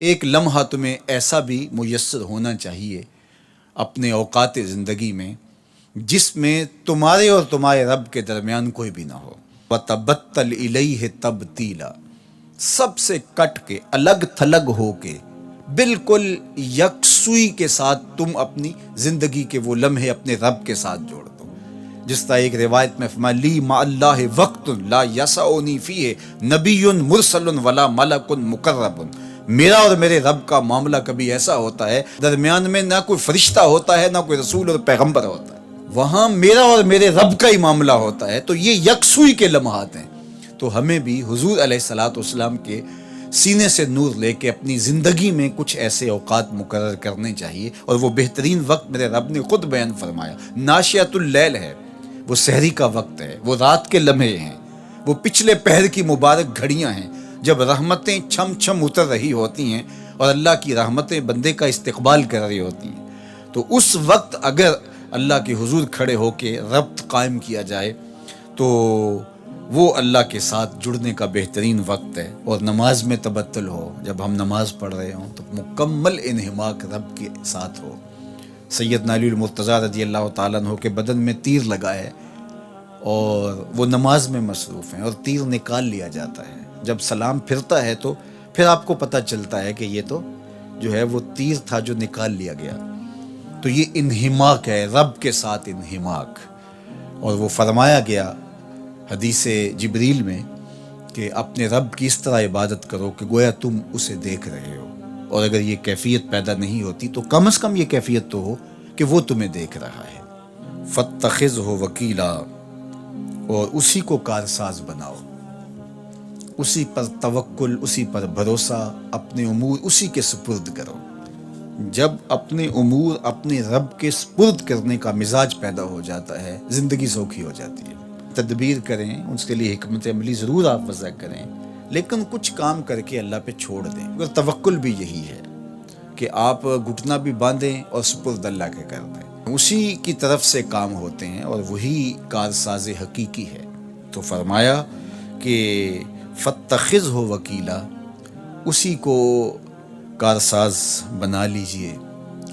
ایک لمحہ تمہیں ایسا بھی میسر ہونا چاہیے اپنے اوقات زندگی میں جس میں تمہارے اور تمہارے رب کے درمیان کوئی بھی نہ ہو. وَتَبَتَّلْ إِلَيْهِ تَبْتِيلًا، سب سے کٹ کے الگ تھلگ ہو کے بالکل یکسوئی کے ساتھ تم اپنی زندگی کے وہ لمحے اپنے رب کے ساتھ جوڑ دو. جس طرح ایک روایت میں فرمایا لی مع اللہ وقت لا یسعنی فیہ نبی مرسل ولا ملک مقرب، میرا اور میرے رب کا معاملہ کبھی ایسا ہوتا ہے درمیان میں نہ کوئی فرشتہ ہوتا ہے نہ کوئی رسول اور پیغمبر ہوتا ہے، وہاں میرا اور میرے رب کا ہی معاملہ ہوتا ہے. تو یہ یکسوئی کے لمحات ہیں. تو ہمیں بھی حضور علیہ الصلوۃ والسلام کے سینے سے نور لے کے اپنی زندگی میں کچھ ایسے اوقات مقرر کرنے چاہیے. اور وہ بہترین وقت میرے رب نے خود بیان فرمایا ناشیۃ اللیل ہے، وہ سحری کا وقت ہے، وہ رات کے لمحے ہیں، وہ پچھلے پہر کی مبارک گھڑیاں ہیں جب رحمتیں چھم چھم اتر رہی ہوتی ہیں اور اللہ کی رحمتیں بندے کا استقبال کر رہی ہوتی ہیں. تو اس وقت اگر اللہ کے حضور کھڑے ہو کے ربط قائم کیا جائے تو وہ اللہ کے ساتھ جڑنے کا بہترین وقت ہے. اور نماز میں تبتل ہو، جب ہم نماز پڑھ رہے ہوں تو مکمل انہماک رب کے ساتھ ہو. سیدنا علی المرتضیٰ رضی اللہ تعالیٰ عنہ کے بدن میں تیر لگا ہے اور وہ نماز میں مصروف ہیں اور تیر نکال لیا جاتا ہے. جب سلام پھرتا ہے تو پھر آپ کو پتہ چلتا ہے کہ یہ تو جو ہے وہ تیر تھا جو نکال لیا گیا. تو یہ انہماک ہے، رب کے ساتھ انہماک. اور وہ فرمایا گیا حدیث جبریل میں کہ اپنے رب کی اس طرح عبادت کرو کہ گویا تم اسے دیکھ رہے ہو. اور اگر یہ کیفیت پیدا نہیں ہوتی تو کم از کم یہ کیفیت تو ہو کہ وہ تمہیں دیکھ رہا ہے. فاتخذہ وکیلا، اور اسی کو کارساز بناؤ، اسی پر توکل، اسی پر بھروسہ، اپنے امور اسی کے سپرد کرو. جب اپنے امور اپنے رب کے سپرد کرنے کا مزاج پیدا ہو جاتا ہے زندگی سوکھی ہو جاتی ہے. تدبیر کریں، اس کے لیے حکمت عملی ضرور آپ وضع کریں، لیکن کچھ کام کر کے اللہ پہ چھوڑ دیں. اور توکل بھی یہی ہے کہ آپ گھٹنا بھی باندھیں اور سپرد اللہ کے کر دیں. اسی کی طرف سے کام ہوتے ہیں اور وہی کارساز حقیقی ہے. تو فرمایا کہ فاتخذہ وکیلا، اسی کو کارساز بنا لیجئے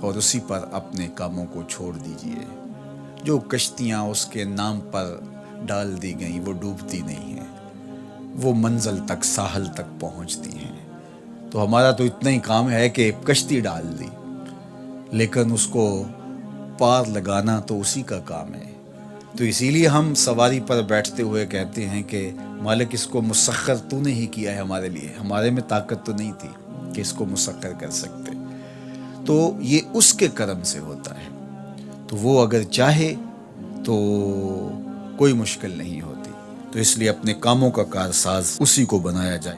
اور اسی پر اپنے کاموں کو چھوڑ دیجئے. جو کشتیاں اس کے نام پر ڈال دی گئیں وہ ڈوبتی نہیں ہیں، وہ منزل تک ساحل تک پہنچتی ہیں. تو ہمارا تو اتنا ہی کام ہے کہ کشتی ڈال دی، لیکن اس کو پار لگانا تو اسی کا کام ہے. تو اسی لیے ہم سواری پر بیٹھتے ہوئے کہتے ہیں کہ مالک اس کو مسخر تو نے ہی کیا ہے ہمارے لیے، ہمارے میں طاقت تو نہیں تھی کہ اس کو مسخر کر سکتے. تو یہ اس کے کرم سے ہوتا ہے. تو وہ اگر چاہے تو کوئی مشکل نہیں ہوتی. تو اس لیے اپنے کاموں کا کارساز اسی کو بنایا جائے.